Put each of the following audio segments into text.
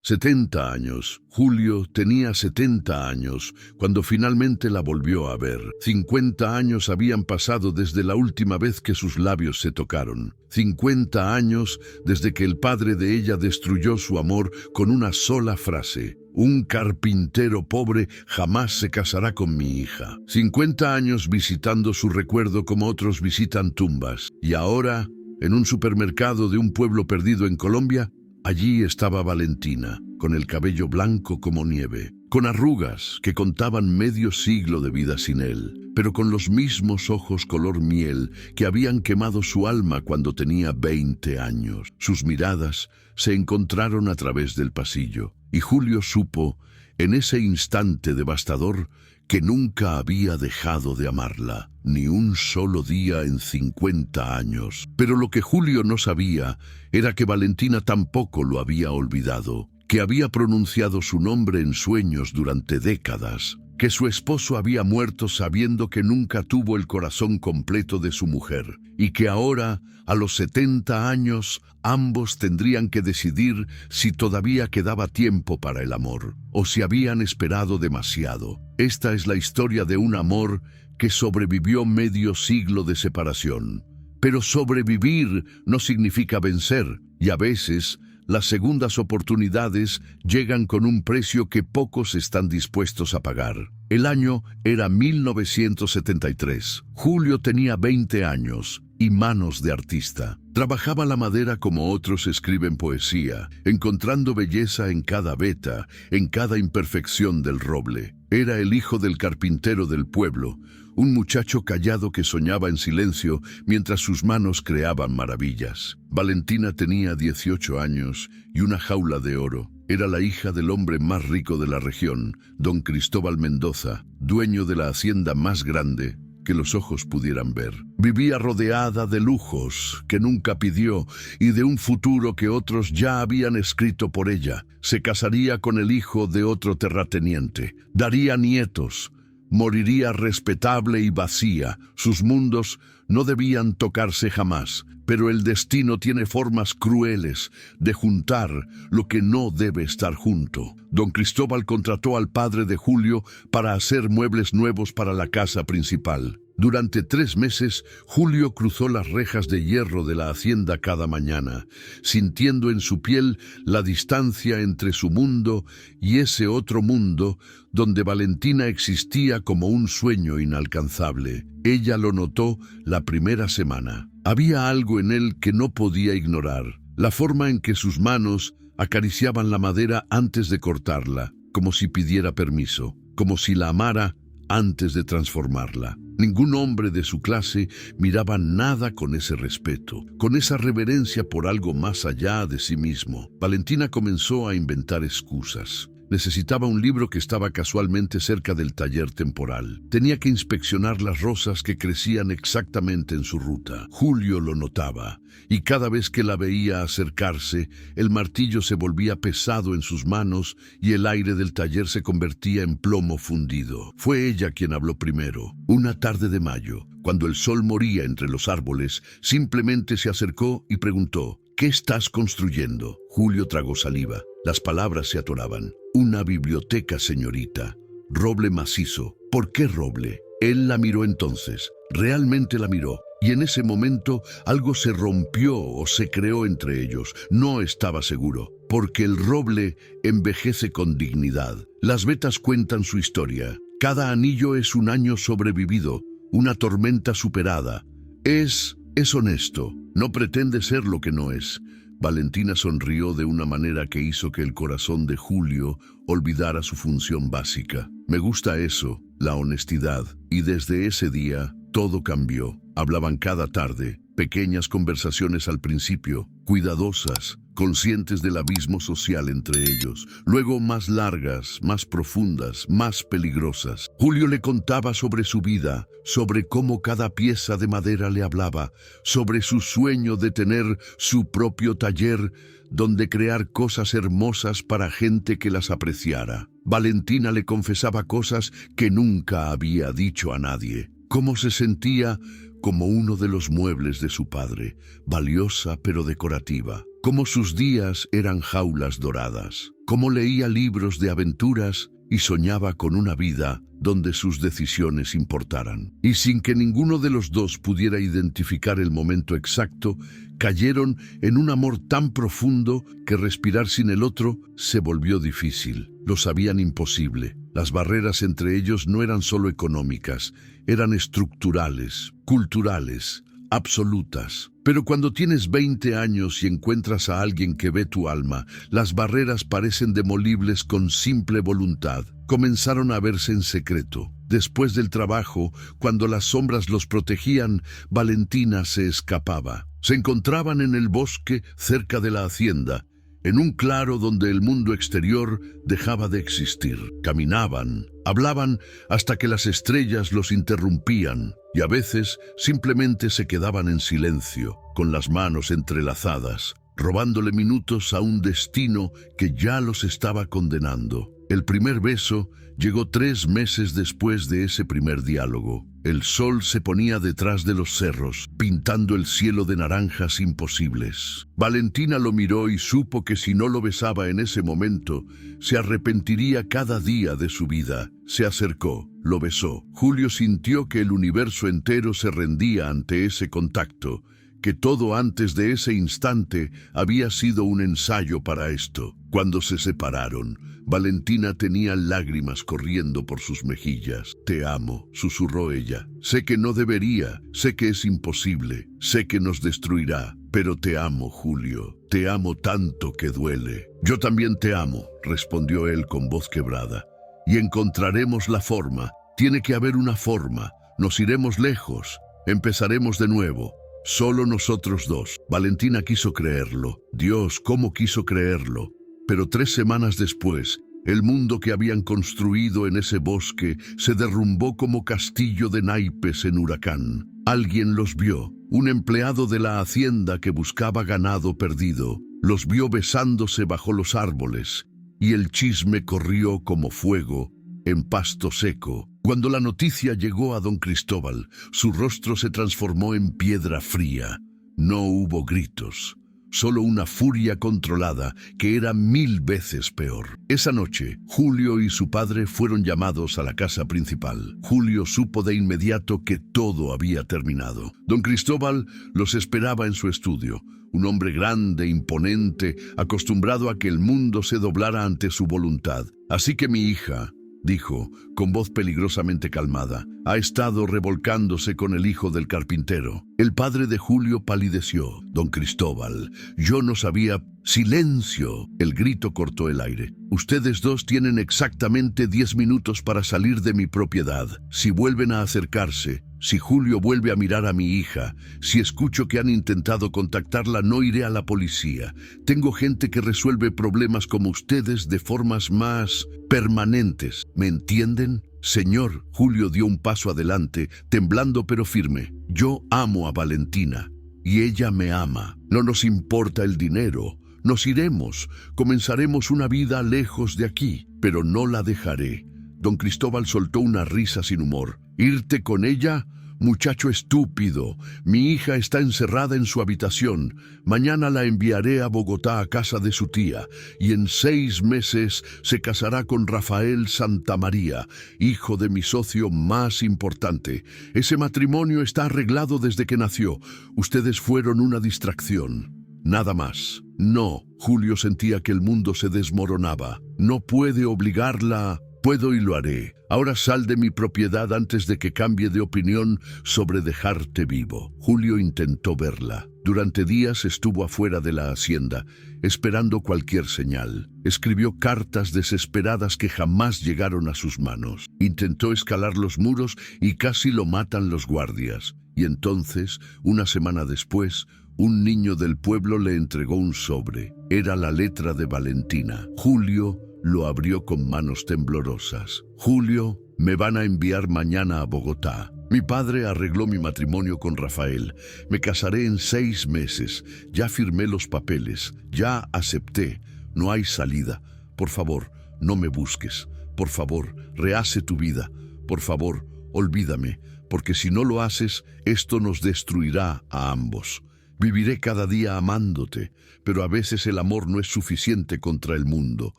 70 años. Julio tenía 70 años cuando finalmente la volvió a ver. 50 años habían pasado desde la última vez que sus labios se tocaron. 50 años desde que el padre de ella destruyó su amor con una sola frase: un carpintero pobre jamás se casará con mi hija. 50 años visitando su recuerdo como otros visitan tumbas. Y ahora, en un supermercado de un pueblo perdido en Colombia, allí estaba Valentina, con el cabello blanco como nieve, con arrugas que contaban medio siglo de vida sin él, pero con los mismos ojos color miel que habían quemado su alma cuando tenía 20 años. Sus miradas se encontraron a través del pasillo, y Julio supo, en ese instante devastador, que nunca había dejado de amarla, ni un solo día en 50 años. Pero lo que Julio no sabía era que Valentina tampoco lo había olvidado, que había pronunciado su nombre en sueños durante décadas, que su esposo había muerto sabiendo que nunca tuvo el corazón completo de su mujer, y que ahora, a los 70 años, ambos tendrían que decidir si todavía quedaba tiempo para el amor, o si habían esperado demasiado. Esta es la historia de un amor que sobrevivió medio siglo de separación. Pero sobrevivir no significa vencer, y a veces las segundas oportunidades llegan con un precio que pocos están dispuestos a pagar. El año era 1973. Julio tenía 20 años y manos de artista. Trabajaba la madera como otros escriben poesía, encontrando belleza en cada veta, en cada imperfección del roble. Era el hijo del carpintero del pueblo, un muchacho callado que soñaba en silencio mientras sus manos creaban maravillas. Valentina tenía 18 años y una jaula de oro. Era la hija del hombre más rico de la región, don Cristóbal Mendoza, dueño de la hacienda más grande que los ojos pudieran ver. Vivía rodeada de lujos que nunca pidió y de un futuro que otros ya habían escrito por ella. Se casaría con el hijo de otro terrateniente, daría nietos, moriría respetable y vacía. Sus mundos no debían tocarse jamás, pero el destino tiene formas crueles de juntar lo que no debe estar junto. Don Cristóbal contrató al padre de Julio para hacer muebles nuevos para la casa principal. Durante 3 meses, Julio cruzó las rejas de hierro de la hacienda cada mañana, sintiendo en su piel la distancia entre su mundo y ese otro mundo donde Valentina existía como un sueño inalcanzable. Ella lo notó la primera semana. Había algo en él que no podía ignorar, la forma en que sus manos acariciaban la madera antes de cortarla, como si pidiera permiso, como si la amara antes de transformarla. Ningún hombre de su clase miraba nada con ese respeto, con esa reverencia por algo más allá de sí mismo. Valentina comenzó a inventar excusas. Necesitaba un libro que estaba casualmente cerca del taller temporal. Tenía que inspeccionar las rosas que crecían exactamente en su ruta. Julio lo notaba, y cada vez que la veía acercarse, el martillo se volvía pesado en sus manos y el aire del taller se convertía en plomo fundido. Fue ella quien habló primero. Una tarde de mayo, cuando el sol moría entre los árboles, simplemente se acercó y preguntó: ¿qué estás construyendo? Julio tragó saliva. Las palabras se atoraban. Una biblioteca, señorita. Roble macizo. ¿Por qué roble? Él la miró entonces. Realmente la miró. Y en ese momento algo se rompió o se creó entre ellos. No estaba seguro. Porque el roble envejece con dignidad. Las vetas cuentan su historia. Cada anillo es un año sobrevivido, una tormenta superada. Es honesto. No pretende ser lo que no es. Valentina sonrió de una manera que hizo que el corazón de Julio olvidara su función básica. Me gusta eso, la honestidad. Y desde ese día, todo cambió. Hablaban cada tarde, pequeñas conversaciones al principio, cuidadosas, conscientes del abismo social entre ellos, luego más largas, más profundas, más peligrosas. Julio le contaba sobre su vida, sobre cómo cada pieza de madera le hablaba, sobre su sueño de tener su propio taller donde crear cosas hermosas para gente que las apreciara. Valentina le confesaba cosas que nunca había dicho a nadie. Cómo se sentía como uno de los muebles de su padre, valiosa pero decorativa. Cómo sus días eran jaulas doradas. cómo leía libros de aventuras y soñaba con una vida donde sus decisiones importaran. Y sin que ninguno de los dos pudiera identificar el momento exacto, cayeron en un amor tan profundo que respirar sin el otro se volvió difícil. Lo sabían imposible. Las barreras entre ellos no eran solo económicas, eran estructurales, culturales, absolutas. Pero cuando tienes 20 años y encuentras a alguien que ve tu alma, las barreras parecen demolibles con simple voluntad. Comenzaron a verse en secreto. Después del trabajo, cuando las sombras los protegían, Valentina se escapaba. Se encontraban en el bosque cerca de la hacienda, en un claro donde el mundo exterior dejaba de existir. Caminaban, hablaban hasta que las estrellas los interrumpían y a veces simplemente se quedaban en silencio, con las manos entrelazadas, robándole minutos a un destino que ya los estaba condenando. El primer beso llegó 3 meses después de ese primer diálogo. El sol se ponía detrás de los cerros, pintando el cielo de naranjas imposibles. Valentina lo miró y supo que si no lo besaba en ese momento, se arrepentiría cada día de su vida. Se acercó, lo besó. Julio sintió que el universo entero se rendía ante ese contacto, que todo antes de ese instante había sido un ensayo para esto. Cuando se separaron, Valentina tenía lágrimas corriendo por sus mejillas. «Te amo», susurró ella. «Sé que no debería, sé que es imposible, sé que nos destruirá, pero te amo, Julio. Te amo tanto que duele». «Yo también te amo», respondió él con voz quebrada. «Y encontraremos la forma. Tiene que haber una forma. Nos iremos lejos. Empezaremos de nuevo. Solo nosotros dos». Valentina quiso creerlo. Dios, ¿cómo quiso creerlo? Pero 3 semanas después, el mundo que habían construido en ese bosque se derrumbó como castillo de naipes en huracán. Alguien los vio, un empleado de la hacienda que buscaba ganado perdido. Los vio besándose bajo los árboles, y el chisme corrió como fuego en pasto seco. Cuando la noticia llegó a don Cristóbal, su rostro se transformó en piedra fría. No hubo gritos, solo una furia controlada que era 1000 veces peor. Esa noche, Julio y su padre fueron llamados a la casa principal. Julio supo de inmediato que todo había terminado. Don Cristóbal los esperaba en su estudio. Un hombre grande, imponente, acostumbrado a que el mundo se doblara ante su voluntad. «Así que mi hija», dijo, con voz peligrosamente calmada, «ha estado revolcándose con el hijo del carpintero». El padre de Julio palideció. «Don Cristóbal, yo no sabía». «¡Silencio!». El grito cortó el aire. «Ustedes dos tienen exactamente 10 minutos para salir de mi propiedad. Si vuelven a acercarse, si Julio vuelve a mirar a mi hija, si escucho que han intentado contactarla, no iré a la policía. Tengo gente que resuelve problemas como ustedes de formas más permanentes. ¿Me entienden?». «Señor», Julio dio un paso adelante, temblando pero firme. «Yo amo a Valentina y ella me ama. No nos importa el dinero. Nos iremos, comenzaremos una vida lejos de aquí, pero no la dejaré». Don Cristóbal soltó una risa sin humor. «¿Irte con ella? Muchacho estúpido, mi hija está encerrada en su habitación. Mañana la enviaré a Bogotá a casa de su tía, y en 6 meses se casará con Rafael Santamaría, hijo de mi socio más importante. Ese matrimonio está arreglado desde que nació. Ustedes fueron una distracción. Nada más». «No», Julio sentía que el mundo se desmoronaba. «No puede obligarla». «Puedo y lo haré. Ahora sal de mi propiedad antes de que cambie de opinión sobre dejarte vivo». Julio intentó verla. Durante días estuvo afuera de la hacienda, esperando cualquier señal. Escribió cartas desesperadas que jamás llegaron a sus manos. Intentó escalar los muros y casi lo matan los guardias. Y entonces, una semana después, un niño del pueblo le entregó un sobre. Era la letra de Valentina. Julio lo abrió con manos temblorosas. «Julio, me van a enviar mañana a Bogotá. Mi padre arregló mi matrimonio con Rafael. Me casaré en 6 meses. Ya firmé los papeles. Ya acepté. No hay salida. Por favor, no me busques. Por favor, rehace tu vida. Por favor, olvídame, porque si no lo haces, esto nos destruirá a ambos. Viviré cada día amándote, pero a veces el amor no es suficiente contra el mundo.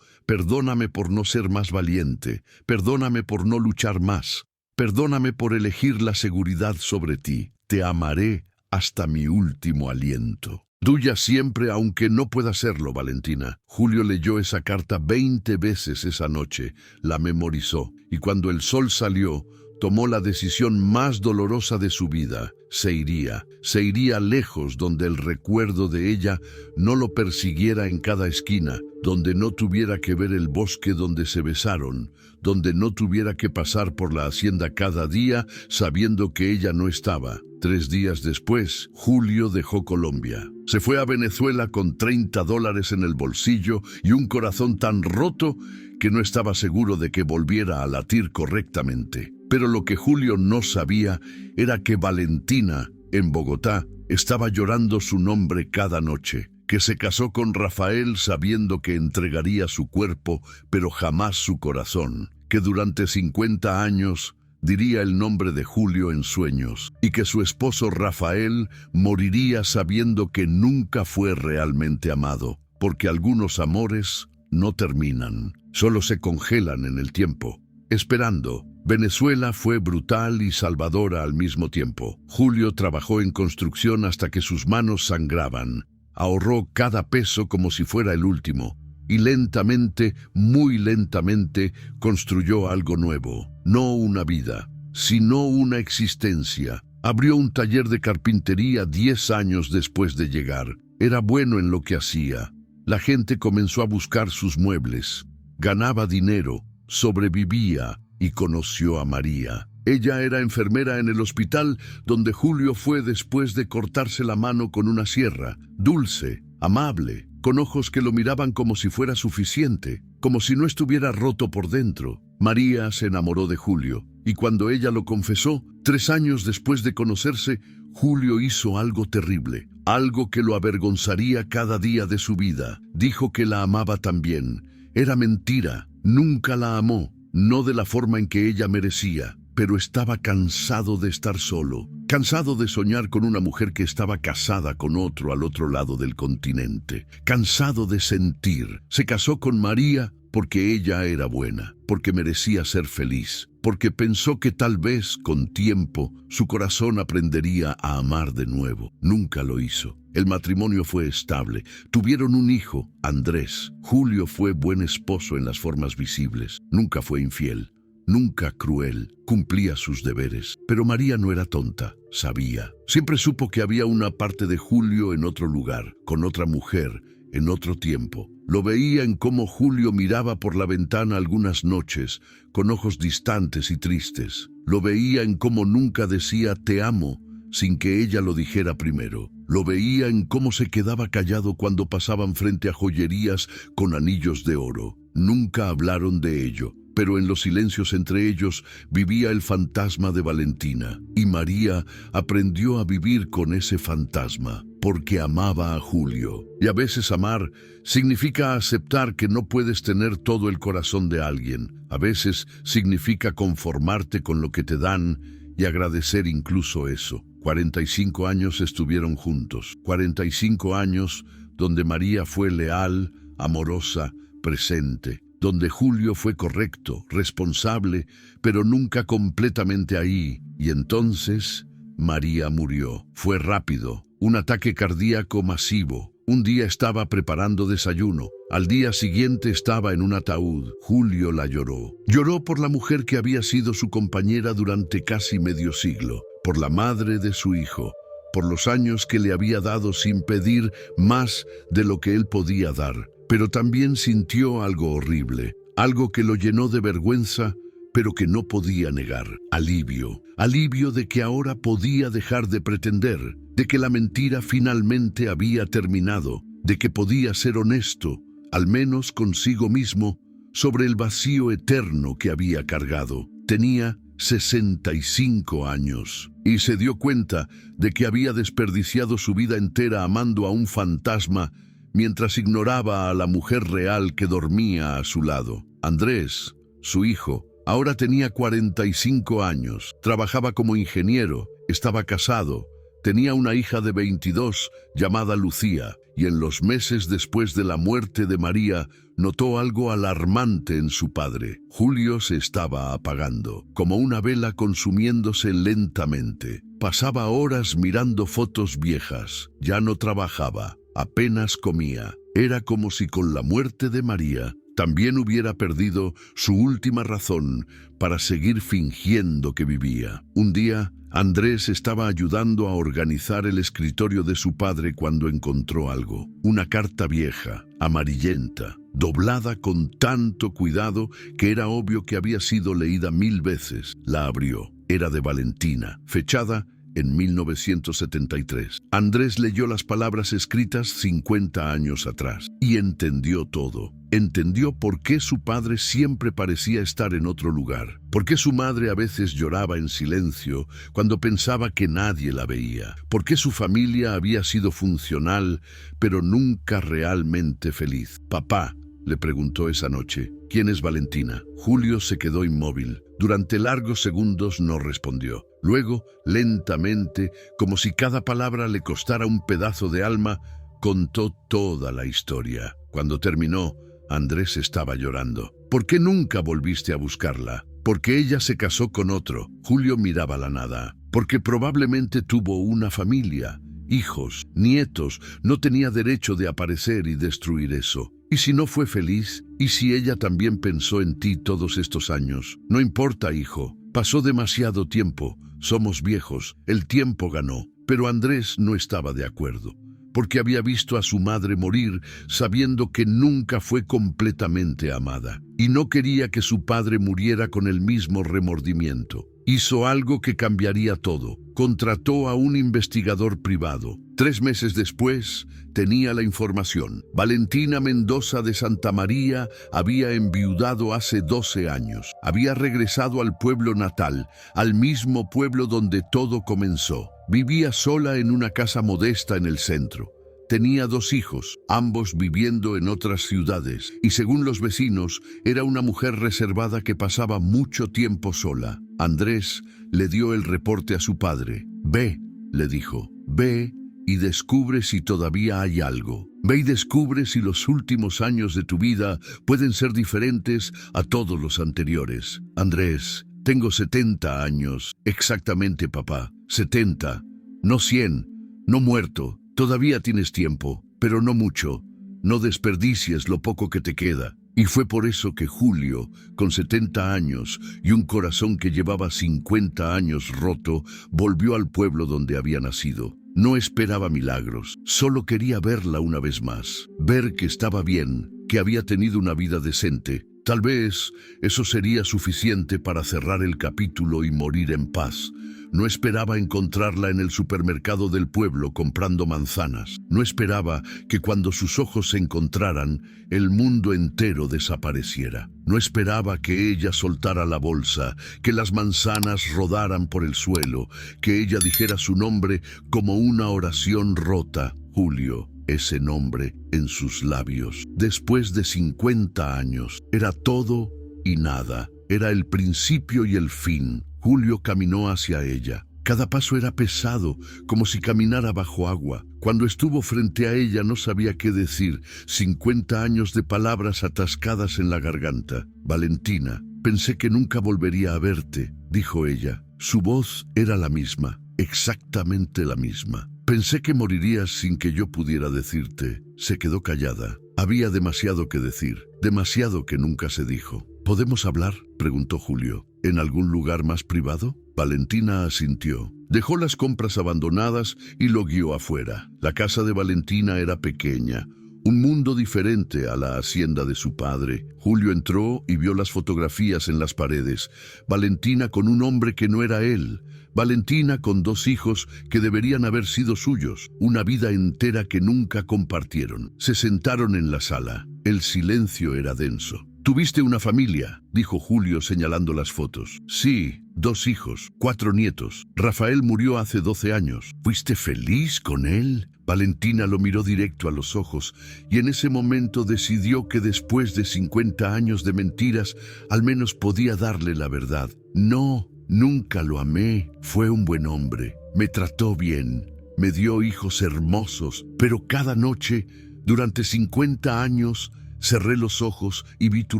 Perdóname por no ser más valiente, perdóname por no luchar más, perdóname por elegir la seguridad sobre ti. Te amaré hasta mi último aliento. Tuya siempre, aunque no pueda serlo, Valentina. Julio leyó esa carta 20 veces esa noche, la memorizó, y cuando el sol salió, tomó la decisión más dolorosa de su vida. Se iría lejos donde el recuerdo de ella no lo persiguiera en cada esquina, donde no tuviera que ver el bosque donde se besaron, donde no tuviera que pasar por la hacienda cada día sabiendo que ella no estaba. 3 días después, Julio dejó Colombia. Se fue a Venezuela con $30 en el bolsillo y un corazón tan roto que no estaba seguro de que volviera a latir correctamente. Pero lo que Julio no sabía era que Valentina, en Bogotá, estaba llorando su nombre cada noche, que se casó con Rafael sabiendo que entregaría su cuerpo, pero jamás su corazón, que durante 50 años diría el nombre de Julio en sueños, y que su esposo Rafael moriría sabiendo que nunca fue realmente amado, porque algunos amores no terminan, solo se congelan en el tiempo, esperando. Venezuela fue brutal y salvadora al mismo tiempo. Julio trabajó en construcción hasta que sus manos sangraban. Ahorró cada peso como si fuera el último. Y lentamente, muy lentamente, construyó algo nuevo. No una vida, sino una existencia. Abrió un taller de carpintería 10 años después de llegar. Era bueno en lo que hacía. La gente comenzó a buscar sus muebles. Ganaba dinero, sobrevivía y conoció a María. Ella era enfermera en el hospital donde Julio fue después de cortarse la mano con una sierra. Dulce, amable, con ojos que lo miraban como si fuera suficiente, como si no estuviera roto por dentro. María se enamoró de Julio, y cuando ella lo confesó, 3 años después de conocerse, Julio hizo algo terrible, algo que lo avergonzaría cada día de su vida. Dijo que la amaba también. Era mentira, nunca la amó. No de la forma en que ella merecía, pero estaba cansado de estar solo, cansado de soñar con una mujer que estaba casada con otro al otro lado del continente, cansado de sentir. Se casó con María porque ella era buena, porque merecía ser feliz, porque pensó que tal vez, con tiempo, su corazón aprendería a amar de nuevo. Nunca lo hizo. El matrimonio fue estable. Tuvieron un hijo, Andrés. Julio fue buen esposo en las formas visibles. Nunca fue infiel, nunca cruel. Cumplía sus deberes. Pero María no era tonta, sabía. Siempre supo que había una parte de Julio en otro lugar, con otra mujer, en otro tiempo. Lo veía en cómo Julio miraba por la ventana algunas noches, con ojos distantes y tristes. Lo veía en cómo nunca decía «te amo», sin que ella lo dijera primero. Lo veía en cómo se quedaba callado cuando pasaban frente a joyerías con anillos de oro. Nunca hablaron de ello, pero en los silencios entre ellos vivía el fantasma de Valentina. Y María aprendió a vivir con ese fantasma, porque amaba a Julio. Y a veces amar significa aceptar que no puedes tener todo el corazón de alguien. A veces significa conformarte con lo que te dan y agradecer incluso eso. 45 años estuvieron juntos. 45 años donde María fue leal, amorosa, presente. Donde Julio fue correcto, responsable, pero nunca completamente ahí. Y entonces María murió. Fue rápido, un ataque cardíaco masivo. Un día estaba preparando desayuno. Al día siguiente estaba en un ataúd. Julio la lloró. Lloró por la mujer que había sido su compañera durante casi medio siglo, por la madre de su hijo, por los años que le había dado sin pedir más de lo que él podía dar. Pero también sintió algo horrible, algo que lo llenó de vergüenza, pero que no podía negar. Alivio. Alivio de que ahora podía dejar de pretender, de que la mentira finalmente había terminado, de que podía ser honesto, al menos consigo mismo, sobre el vacío eterno que había cargado. Tenía 65 años y se dio cuenta de que había desperdiciado su vida entera amando a un fantasma mientras ignoraba a la mujer real que dormía a su lado. Andrés, su hijo, ahora tenía 45 años, trabajaba como ingeniero, estaba casado, Tenía una hija de 22 llamada Lucía, y en los meses después de la muerte de María notó algo alarmante en su padre. Julio se estaba apagando, como una vela consumiéndose lentamente. Pasaba horas mirando fotos viejas. Ya no trabajaba, apenas comía. Era como si con la muerte de María también hubiera perdido su última razón para seguir fingiendo que vivía. Un día, Andrés estaba ayudando a organizar el escritorio de su padre cuando encontró algo. Una carta vieja, amarillenta, doblada con tanto cuidado que era obvio que había sido leída 1000 veces. La abrió. Era de Valentina, fechada en 1973. Andrés leyó las palabras escritas 50 años atrás y entendió todo. Entendió por qué su padre siempre parecía estar en otro lugar, por qué su madre a veces lloraba en silencio cuando pensaba que nadie la veía, por qué su familia había sido funcional, pero nunca realmente feliz. «Papá», le preguntó esa noche, «¿quién es Valentina?». Julio se quedó inmóvil. Durante largos segundos no respondió. Luego, lentamente, como si cada palabra le costara un pedazo de alma, contó toda la historia. Cuando terminó, Andrés estaba llorando. «¿Por qué nunca volviste a buscarla?». «Porque ella se casó con otro». Julio miraba la nada. «Porque probablemente tuvo una familia, hijos, nietos. No tenía derecho de aparecer y destruir eso. ¿Y si no fue feliz? ¿Y si ella también pensó en ti todos estos años? No importa, hijo. Pasó demasiado tiempo. Somos viejos. El tiempo ganó». Pero Andrés no estaba de acuerdo, porque había visto a su madre morir sabiendo que nunca fue completamente amada, y no quería que su padre muriera con el mismo remordimiento. Hizo algo que cambiaría todo. Contrató a un investigador privado. 3 meses después, tenía la información. Valentina Mendoza de Santa María había enviudado hace 12 años. Había regresado al pueblo natal, al mismo pueblo donde todo comenzó. Vivía sola en una casa modesta en el centro. Tenía 2 hijos, ambos viviendo en otras ciudades, y según los vecinos, era una mujer reservada que pasaba mucho tiempo sola. Andrés le dio el reporte a su padre. «Ve», le dijo, «ve y descubre si todavía hay algo. Ve y descubre si los últimos años de tu vida pueden ser diferentes a todos los anteriores». «Andrés, tengo 70 años». «Exactamente, papá, 70, no 100, no muerto. Todavía tienes tiempo, pero no mucho. No desperdicies lo poco que te queda». Y fue por eso que Julio, con 70 años y un corazón que llevaba 50 años roto, volvió al pueblo donde había nacido. No esperaba milagros, solo quería verla una vez más, ver que estaba bien, que había tenido una vida decente. Tal vez eso sería suficiente para cerrar el capítulo y morir en paz. No esperaba encontrarla en el supermercado del pueblo comprando manzanas. No esperaba que cuando sus ojos se encontraran, el mundo entero desapareciera. No esperaba que ella soltara la bolsa, que las manzanas rodaran por el suelo, que ella dijera su nombre como una oración rota. Julio, ese nombre en sus labios. Después de 50 años, era todo y nada. Era el principio y el fin. Julio caminó hacia ella. Cada paso era pesado, como si caminara bajo agua. Cuando estuvo frente a ella no sabía qué decir. 50 años de palabras atascadas en la garganta. «Valentina, pensé que nunca volvería a verte», dijo ella. Su voz era la misma, exactamente la misma. «Pensé que morirías sin que yo pudiera decirte». Se quedó callada. Había demasiado que decir, demasiado que nunca se dijo. «¿Podemos hablar?», preguntó Julio. «¿En algún lugar más privado?». Valentina asintió. Dejó las compras abandonadas y lo guió afuera. La casa de Valentina era pequeña, un mundo diferente a la hacienda de su padre. Julio entró y vio las fotografías en las paredes. Valentina con un hombre que no era él. Valentina con 2 hijos que deberían haber sido suyos. Una vida entera que nunca compartieron. Se sentaron en la sala. El silencio era denso. «¿Tuviste una familia?», dijo Julio señalando las fotos. «Sí, 2 hijos, 4 nietos. Rafael murió hace 12 años». «¿Fuiste feliz con él?». Valentina lo miró directo a los ojos y en ese momento decidió que después de 50 años de mentiras, al menos podía darle la verdad. «No, nunca lo amé. Fue un buen hombre. Me trató bien. me dio hijos hermosos, pero cada noche, durante 50 años, cerré los ojos y vi tu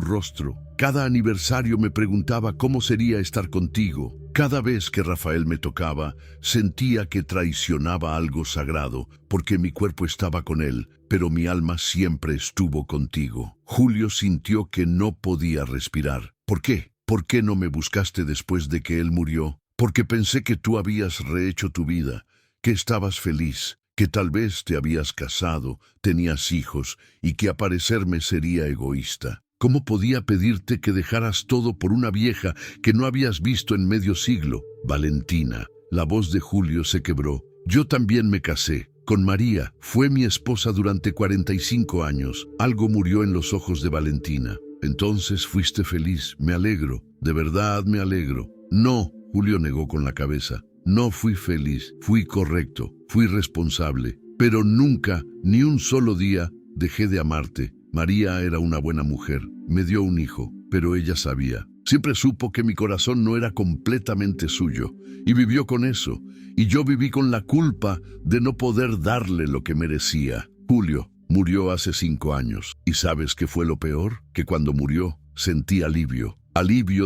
rostro. Cada aniversario me preguntaba cómo sería estar contigo. Cada vez que Rafael me tocaba, sentía que traicionaba algo sagrado, porque mi cuerpo estaba con él, pero mi alma siempre estuvo contigo. Julio sintió que no podía respirar. ¿Por qué? ¿Por qué no me buscaste después de que él murió? Porque pensé que tú habías rehecho tu vida, que estabas feliz, que tal vez te habías casado, tenías hijos y que aparecerme sería egoísta. ¿Cómo podía pedirte que dejaras todo por una vieja que no habías visto en medio siglo? Valentina, la voz de Julio se quebró. Yo también me casé con María. Fue mi esposa durante 45 años. Algo murió en los ojos de Valentina. Entonces fuiste feliz. Me alegro. De verdad me alegro. No, Julio negó con la cabeza. No fui feliz. Fui correcto. Fui responsable. Pero nunca, ni un solo día, dejé de amarte. María era una buena mujer, me dio un hijo, pero ella sabía. Siempre supo que mi corazón no era completamente suyo, y vivió con eso, y yo viví con la culpa de no poder darle lo que merecía. Julio murió hace 5 años, y ¿sabes qué fue lo peor? Que cuando murió, sentí alivio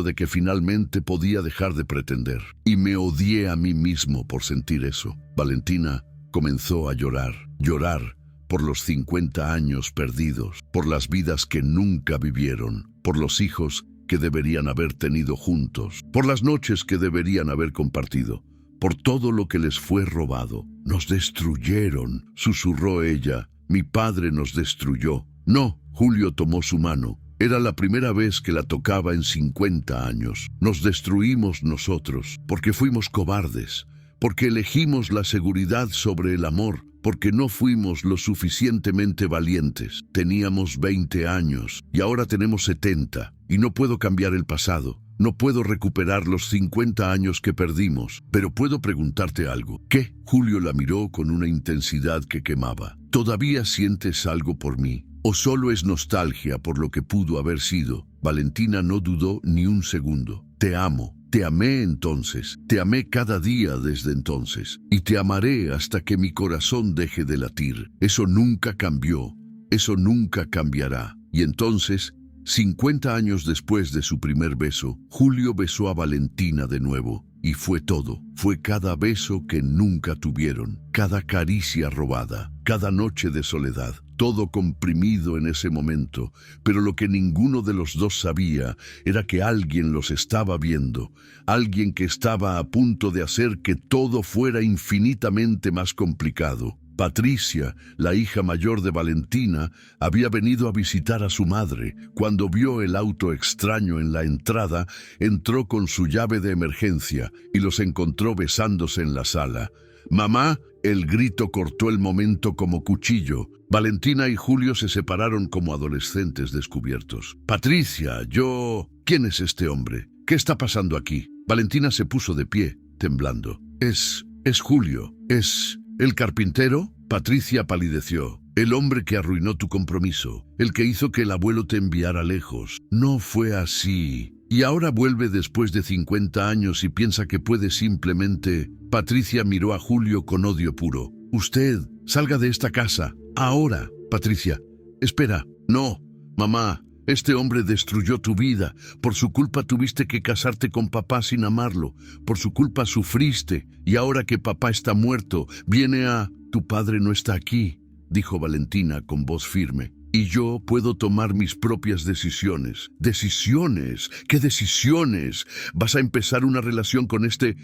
de que finalmente podía dejar de pretender, y me odié a mí mismo por sentir eso. Valentina comenzó a llorar por los 50 años perdidos, por las vidas que nunca vivieron, por los hijos que deberían haber tenido juntos, por las noches que deberían haber compartido, por todo lo que les fue robado. Nos destruyeron, susurró ella. Mi padre nos destruyó. No, Julio tomó su mano. Era la primera vez que la tocaba en 50 años. Nos destruimos nosotros, porque fuimos cobardes, porque elegimos la seguridad sobre el amor, porque no fuimos lo suficientemente valientes. Teníamos 20 años y ahora tenemos 70, y no puedo cambiar el pasado. No puedo recuperar los 50 años que perdimos, pero puedo preguntarte algo. ¿Qué? Julio la miró con una intensidad que quemaba. ¿Todavía sientes algo por mí? ¿O solo es nostalgia por lo que pudo haber sido? Valentina no dudó ni un segundo. Te amo. Te amé entonces, te amé cada día desde entonces, y te amaré hasta que mi corazón deje de latir. Eso nunca cambió, eso nunca cambiará. Y entonces, 50 años después de su primer beso, Julio besó a Valentina de nuevo, y fue todo. Fue cada beso que nunca tuvieron, cada caricia robada, cada noche de soledad. Todo comprimido en ese momento, pero lo que ninguno de los dos sabía era que alguien los estaba viendo, alguien que estaba a punto de hacer que todo fuera infinitamente más complicado. Patricia, la hija mayor de Valentina, había venido a visitar a su madre. Cuando vio el auto extraño en la entrada, entró con su llave de emergencia y los encontró besándose en la sala. «¡Mamá!». El grito cortó el momento como cuchillo. Valentina y Julio se separaron como adolescentes descubiertos. «Patricia, ¿Quién es este hombre? ¿Qué está pasando aquí?». Valentina se puso de pie, temblando. Es Julio. ¿Es el carpintero?». Patricia palideció. «El hombre que arruinó tu compromiso. El que hizo que el abuelo te enviara lejos. No fue así. Y ahora vuelve después de 50 años y piensa que puede simplemente...». Patricia miró a Julio con odio puro. «Usted, salga de esta casa. Ahora». «Patricia, espera». «No, mamá, este hombre destruyó tu vida. Por su culpa tuviste que casarte con papá sin amarlo. Por su culpa sufriste. Y ahora que papá está muerto, viene a...». «Tu padre no está aquí», dijo Valentina con voz firme. «Y yo puedo tomar mis propias decisiones». «¿Decisiones? ¿Qué decisiones? ¿Vas a empezar una relación con este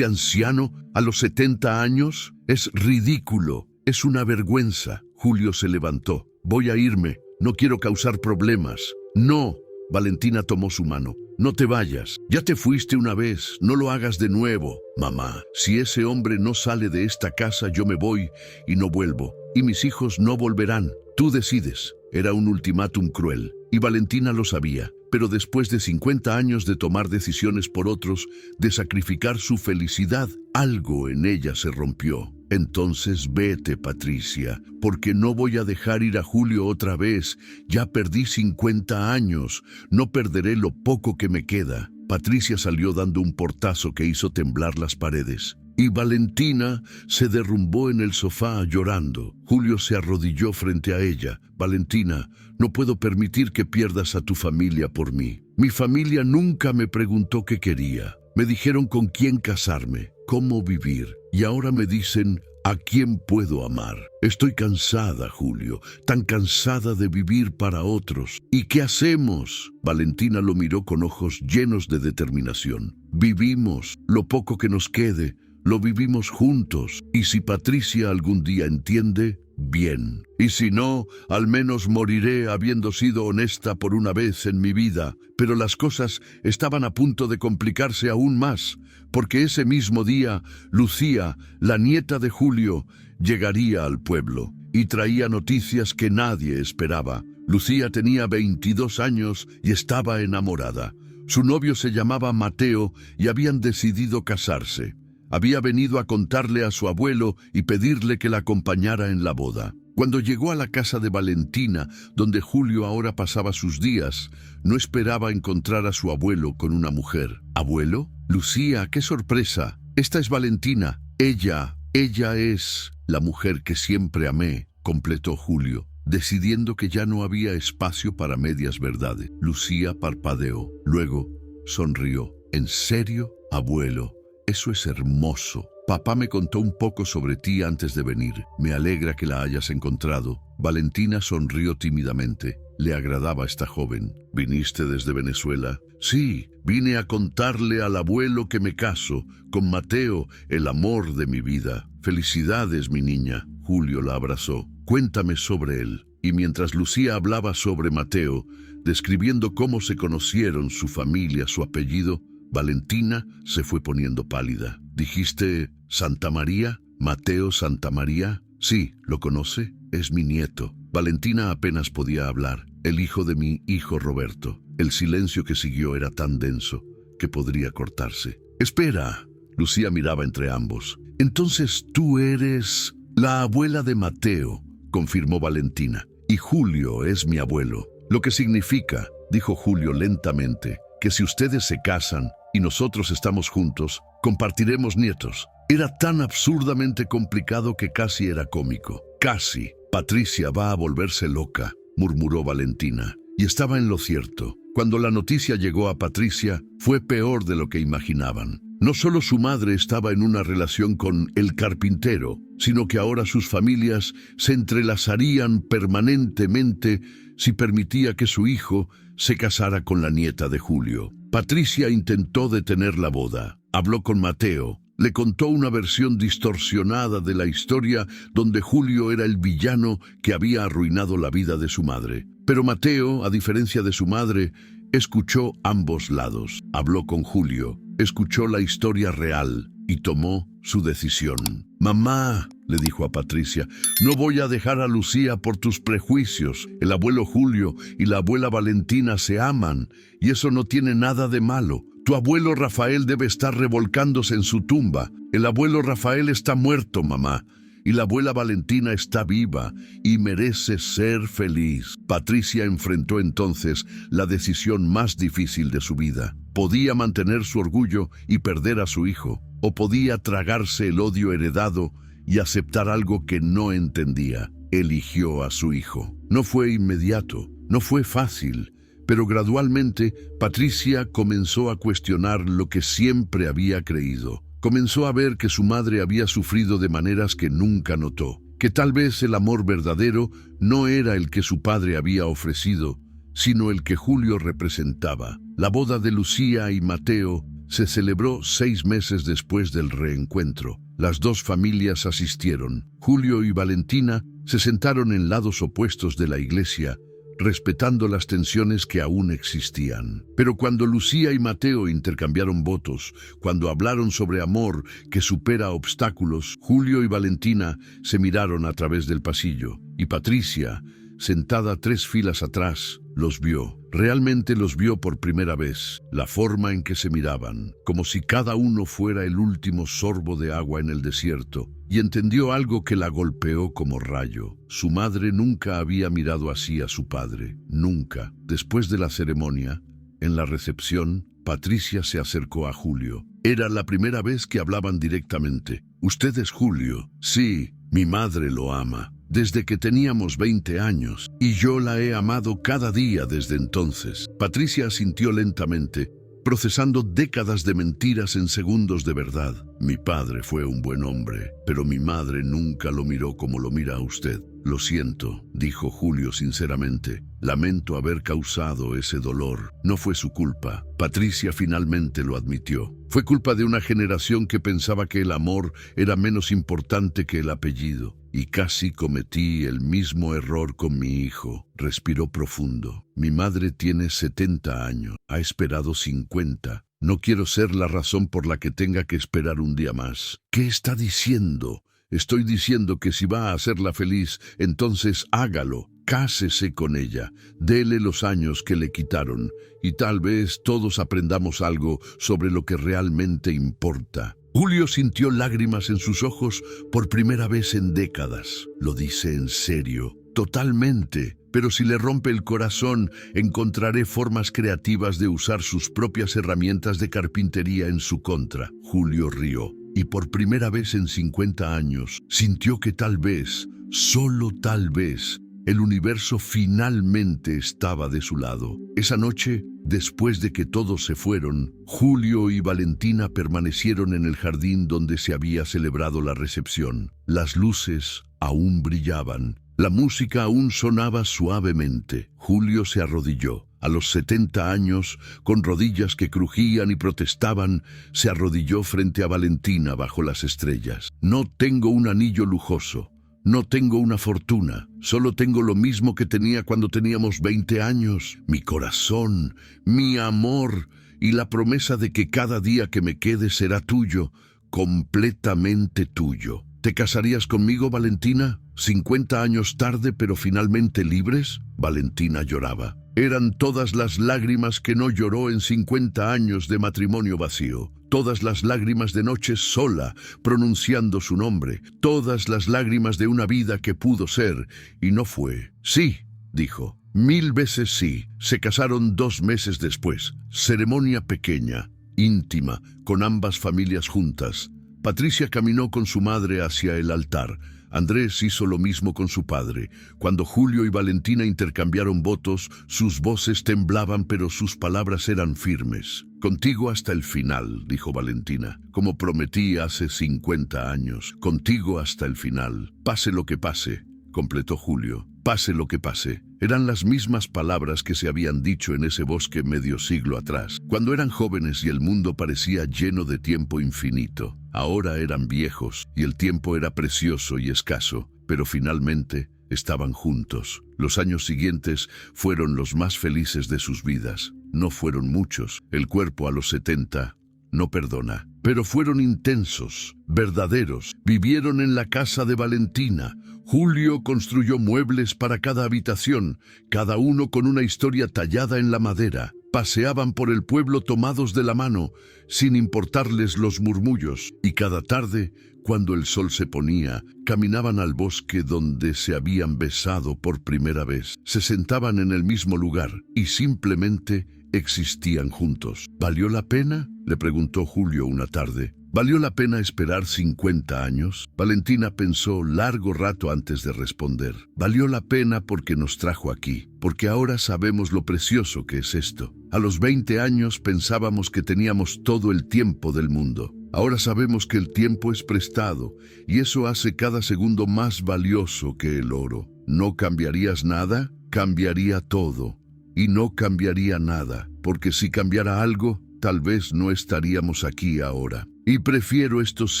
anciano a los 70 años? Es ridículo. Es una vergüenza». Julio se levantó. «Voy a irme. No quiero causar problemas». «No». Valentina tomó su mano. «No te vayas. Ya te fuiste una vez. No lo hagas de nuevo». «Mamá, si ese hombre no sale de esta casa, yo me voy y no vuelvo. Y mis hijos no volverán. Tú decides». Era un ultimátum cruel, y Valentina lo sabía, pero después de 50 años de tomar decisiones por otros, de sacrificar su felicidad, algo en ella se rompió. «Entonces vete, Patricia, porque no voy a dejar ir a Julio otra vez. Ya perdí 50 años, no perderé lo poco que me queda». Patricia salió dando un portazo que hizo temblar las paredes. y Valentina se derrumbó en el sofá llorando. Julio se arrodilló frente a ella. Valentina, no puedo permitir que pierdas a tu familia por mí. Mi familia nunca me preguntó qué quería. Me dijeron con quién casarme, cómo vivir, y ahora me dicen ¿a quién puedo amar? Estoy cansada, Julio, tan cansada de vivir para otros. ¿Y qué hacemos? Valentina lo miró con ojos llenos de determinación. Vivimos, lo poco que nos quede, lo vivimos juntos. Y si Patricia algún día entiende, bien. Y si no, al menos moriré habiendo sido honesta por una vez en mi vida. Pero las cosas estaban a punto de complicarse aún más, porque ese mismo día, Lucía, la nieta de Julio, llegaría al pueblo y traía noticias que nadie esperaba. Lucía tenía 22 años y estaba enamorada. Su novio se llamaba Mateo y habían decidido casarse. Había venido a contarle a su abuelo y pedirle que la acompañara en la boda. Cuando llegó a la casa de Valentina, donde Julio ahora pasaba sus días, no esperaba encontrar a su abuelo con una mujer. ¿Abuelo? Lucía, qué sorpresa. Esta es Valentina. Ella es la mujer que siempre amé, completó Julio, decidiendo que ya no había espacio para medias verdades. Lucía parpadeó, luego sonrió. ¿En serio, abuelo? Eso es hermoso. Papá me contó un poco sobre ti antes de venir. Me alegra que la hayas encontrado. Valentina sonrió tímidamente. Le agradaba a esta joven. ¿Viniste desde Venezuela? Sí, vine a contarle al abuelo que me caso con Mateo, el amor de mi vida. Felicidades, mi niña. Julio la abrazó. Cuéntame sobre él. Y mientras Lucía hablaba sobre Mateo, describiendo cómo se conocieron, su familia, su apellido, Valentina se fue poniendo pálida. ¿Dijiste Santa María? ¿Mateo Santa María? Sí, ¿lo conoce? Es mi nieto. Valentina apenas podía hablar. El hijo de mi hijo Roberto. El silencio que siguió era tan denso que podría cortarse. Espera. Lucía miraba entre ambos. Entonces tú eres la abuela de Mateo, confirmó Valentina. Y Julio es mi abuelo. Lo que significa, dijo Julio lentamente, que si ustedes se casan y nosotros estamos juntos, compartiremos nietos. Era tan absurdamente complicado que casi era cómico. Casi. Patricia va a volverse loca, murmuró Valentina. Y estaba en lo cierto. Cuando la noticia llegó a Patricia, fue peor de lo que imaginaban. No solo su madre estaba en una relación con el carpintero, sino que ahora sus familias se entrelazarían permanentemente si permitía que su hijo se casara con la nieta de Julio. Patricia intentó detener la boda. Habló con Mateo. Le contó una versión distorsionada de la historia donde Julio era el villano que había arruinado la vida de su madre. Pero Mateo, a diferencia de su madre, escuchó ambos lados. Habló con Julio, escuchó la historia real y tomó su decisión. Mamá, le dijo a Patricia, no voy a dejar a Lucía por tus prejuicios. El abuelo Julio y la abuela Valentina se aman y eso no tiene nada de malo. Tu abuelo Rafael debe estar revolcándose en su tumba. El abuelo Rafael está muerto, mamá. Y la abuela Valentina está viva y merece ser feliz. Patricia enfrentó entonces la decisión más difícil de su vida. Podía mantener su orgullo y perder a su hijo, o podía tragarse el odio heredado y aceptar algo que no entendía. Eligió a su hijo. No fue inmediato, no fue fácil, pero gradualmente Patricia comenzó a cuestionar lo que siempre había creído. Comenzó a ver que su madre había sufrido de maneras que nunca notó, que tal vez el amor verdadero no era el que su padre había ofrecido, sino el que Julio representaba. La boda de Lucía y Mateo se celebró 6 meses después del reencuentro. Las dos familias asistieron. Julio y Valentina se sentaron en lados opuestos de la iglesia, respetando las tensiones que aún existían. Pero cuando Lucía y Mateo intercambiaron votos, cuando hablaron sobre amor que supera obstáculos, Julio y Valentina se miraron a través del pasillo, y Patricia, sentada 3 filas atrás, los vio. Realmente los vio por primera vez, la forma en que se miraban, como si cada uno fuera el último sorbo de agua en el desierto, y entendió algo que la golpeó como rayo. Su madre nunca había mirado así a su padre, nunca. Después de la ceremonia, en la recepción, Patricia se acercó a Julio. Era la primera vez que hablaban directamente. «Usted es Julio». «Sí, mi madre lo ama. Desde que teníamos 20 años, y yo la he amado cada día desde entonces». Patricia asintió lentamente, procesando décadas de mentiras en segundos de verdad. «Mi padre fue un buen hombre, pero mi madre nunca lo miró como lo mira a usted». «Lo siento», dijo Julio sinceramente. «Lamento haber causado ese dolor. No fue su culpa». Patricia finalmente lo admitió. «Fue culpa de una generación que pensaba que el amor era menos importante que el apellido. Y casi cometí el mismo error con mi hijo». Respiró profundo. «Mi madre tiene 70 años. Ha esperado 50. No quiero ser la razón por la que tenga que esperar un día más». «¿Qué está diciendo?» «Estoy diciendo que si va a hacerla feliz, entonces hágalo. Cásese con ella. Dele los años que le quitaron. Y tal vez todos aprendamos algo sobre lo que realmente importa». Julio sintió lágrimas en sus ojos por primera vez en décadas. «Lo dice en serio». «Totalmente. Pero si le rompe el corazón, encontraré formas creativas de usar sus propias herramientas de carpintería en su contra». Julio rió. Y por primera vez en 50 años, sintió que tal vez, solo tal vez, el universo finalmente estaba de su lado. Esa noche, después de que todos se fueron, Julio y Valentina permanecieron en el jardín donde se había celebrado la recepción. Las luces aún brillaban. La música aún sonaba suavemente. Julio se arrodilló. A los 70 años, con rodillas que crujían y protestaban, se arrodilló frente a Valentina bajo las estrellas. «No tengo un anillo lujoso. No tengo una fortuna. Solo tengo lo mismo que tenía cuando teníamos 20 años. Mi corazón, mi amor y la promesa de que cada día que me quede será tuyo, completamente tuyo». «¿Te casarías conmigo, Valentina? 50 años tarde, pero finalmente libres». Valentina lloraba. Eran todas las lágrimas que no lloró en 50 años de matrimonio vacío. Todas las lágrimas de noches sola, pronunciando su nombre. Todas las lágrimas de una vida que pudo ser y no fue. «Sí», dijo. «1000 veces sí». Se casaron 2 meses después. Ceremonia pequeña, íntima, con ambas familias juntas. Patricia caminó con su madre hacia el altar. Andrés hizo lo mismo con su padre. Cuando Julio y Valentina intercambiaron votos, sus voces temblaban, pero sus palabras eran firmes. «Contigo hasta el final», dijo Valentina, «como prometí hace 50 años. Contigo hasta el final. Pase lo que pase», completó Julio. «Pase lo que pase». Eran las mismas palabras que se habían dicho en ese bosque medio siglo atrás, cuando eran jóvenes y el mundo parecía lleno de tiempo infinito. Ahora eran viejos y el tiempo era precioso y escaso, pero finalmente estaban juntos. Los años siguientes fueron los más felices de sus vidas. No fueron muchos. El cuerpo a los 70 no perdona, pero fueron intensos, verdaderos. Vivieron en la casa de Valentina. Julio construyó muebles para cada habitación, cada uno con una historia tallada en la madera. Paseaban por el pueblo tomados de la mano, sin importarles los murmullos, y cada tarde, cuando el sol se ponía, caminaban al bosque donde se habían besado por primera vez. Se sentaban en el mismo lugar y simplemente existían juntos. ¿Valió la pena?, le preguntó Julio una tarde. ¿Valió la pena esperar 50 años? Valentina pensó largo rato antes de responder. Valió la pena porque nos trajo aquí, porque ahora sabemos lo precioso que es esto. A los 20 años pensábamos que teníamos todo el tiempo del mundo. Ahora sabemos que el tiempo es prestado, y eso hace cada segundo más valioso que el oro. ¿No cambiarías nada? Cambiaría todo. Y no cambiaría nada, porque si cambiara algo, tal vez no estaríamos aquí ahora. Y prefiero estos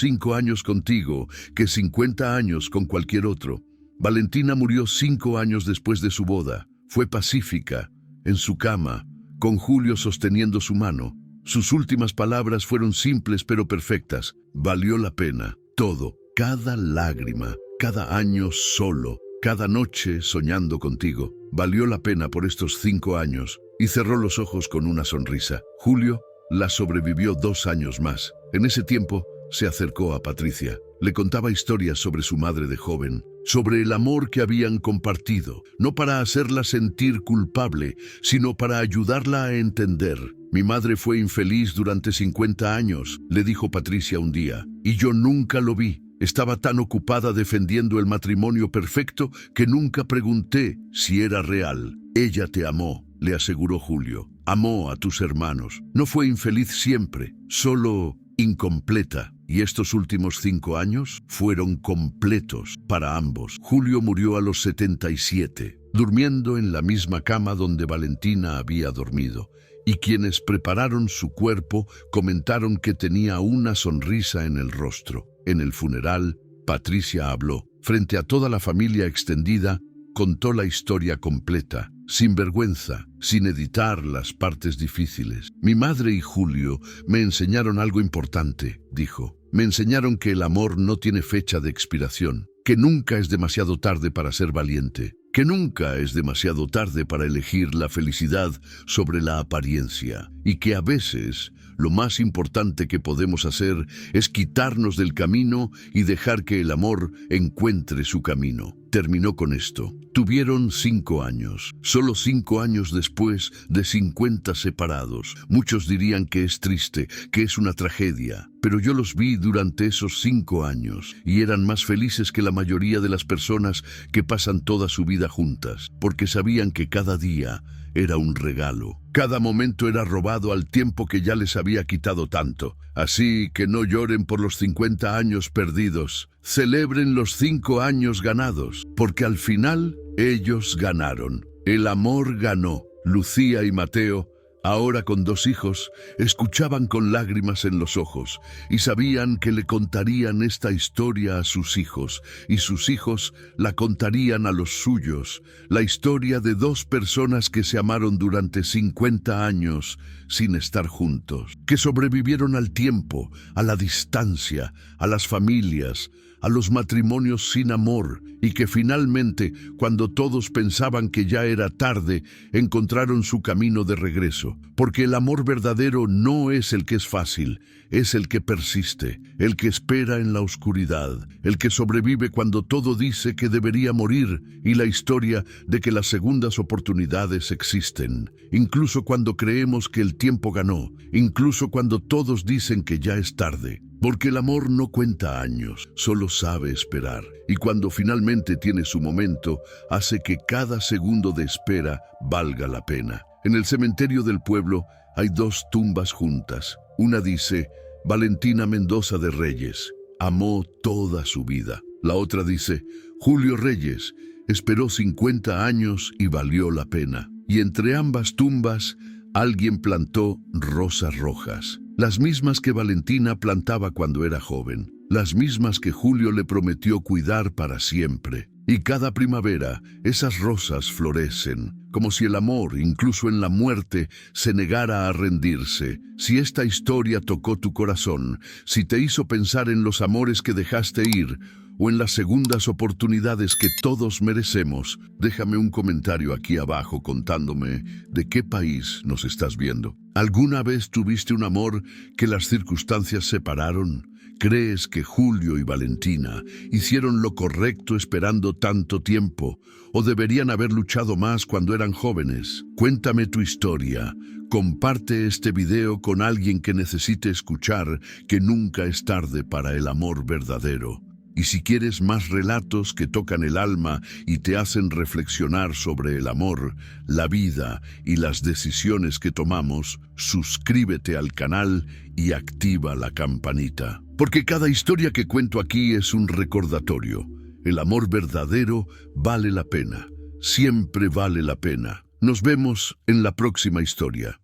5 años contigo que 50 años con cualquier otro. Valentina murió 5 años después de su boda. Fue pacífica, en su cama, con Julio sosteniendo su mano. Sus últimas palabras fueron simples pero perfectas. Valió la pena, todo, cada lágrima, cada año solo, cada noche soñando contigo. Valió la pena por estos 5 años. Y cerró los ojos con una sonrisa. Julio la sobrevivió 2 años más. En ese tiempo se acercó a Patricia. Le contaba historias sobre su madre de joven, sobre el amor que habían compartido, no para hacerla sentir culpable, sino para ayudarla a entender. Mi madre fue infeliz durante 50 años, le dijo Patricia un día, y yo nunca lo vi. Estaba tan ocupada defendiendo el matrimonio perfecto que nunca pregunté si era real. Ella te amó, le aseguró Julio. Amó a tus hermanos. No fue infeliz siempre, solo incompleta. Y estos últimos 5 años fueron completos para ambos. Julio murió a los 77, durmiendo en la misma cama donde Valentina había dormido. Y quienes prepararon su cuerpo comentaron que tenía una sonrisa en el rostro. En el funeral, Patricia habló. Frente a toda la familia extendida, contó la historia completa, sin vergüenza, sin editar las partes difíciles. Mi madre y Julio me enseñaron algo importante, dijo. Me enseñaron que el amor no tiene fecha de expiración, que nunca es demasiado tarde para ser valiente, que nunca es demasiado tarde para elegir la felicidad sobre la apariencia, y que a veces lo más importante que podemos hacer es quitarnos del camino y dejar que el amor encuentre su camino. Terminó con esto. Tuvieron 5 años, solo 5 años después de 50 separados. Muchos dirían que es triste, que es una tragedia, pero yo los vi durante esos 5 años y eran más felices que la mayoría de las personas que pasan toda su vida juntas, porque sabían que cada día era un regalo. Cada momento era robado al tiempo que ya les había quitado tanto. Así que no lloren por los 50 años perdidos. Celebren los 5 años ganados, porque al final ellos ganaron. El amor ganó. Lucía y Mateo, ahora con 2 hijos, escuchaban con lágrimas en los ojos y sabían que le contarían esta historia a sus hijos y sus hijos la contarían a los suyos, la historia de 2 personas que se amaron durante 50 años sin estar juntos, que sobrevivieron al tiempo, a la distancia, a las familias, a los matrimonios sin amor, y que finalmente, cuando todos pensaban que ya era tarde, encontraron su camino de regreso. Porque el amor verdadero no es el que es fácil, es el que persiste, el que espera en la oscuridad, el que sobrevive cuando todo dice que debería morir, y la historia de que las segundas oportunidades existen, incluso cuando creemos que el tiempo ganó, incluso cuando todos dicen que ya es tarde. Porque el amor no cuenta años, solo sabe esperar. Y cuando finalmente tiene su momento, hace que cada segundo de espera valga la pena. En el cementerio del pueblo hay 2 tumbas juntas. Una dice, Valentina Mendoza de Reyes, amó toda su vida. La otra dice, Julio Reyes, esperó 50 años y valió la pena. Y entre ambas tumbas, alguien plantó rosas rojas. Las mismas que Valentina plantaba cuando era joven, las mismas que Julio le prometió cuidar para siempre. Y cada primavera esas rosas florecen, como si el amor, incluso en la muerte, se negara a rendirse. Si esta historia tocó tu corazón, si te hizo pensar en los amores que dejaste ir, o en las segundas oportunidades que todos merecemos, déjame un comentario aquí abajo contándome de qué país nos estás viendo. ¿Alguna vez tuviste un amor que las circunstancias separaron? ¿Crees que Julio y Valentina hicieron lo correcto esperando tanto tiempo? ¿O deberían haber luchado más cuando eran jóvenes? Cuéntame tu historia. Comparte este video con alguien que necesite escuchar que nunca es tarde para el amor verdadero. Y si quieres más relatos que tocan el alma y te hacen reflexionar sobre el amor, la vida y las decisiones que tomamos, suscríbete al canal y activa la campanita. Porque cada historia que cuento aquí es un recordatorio. El amor verdadero vale la pena. Siempre vale la pena. Nos vemos en la próxima historia.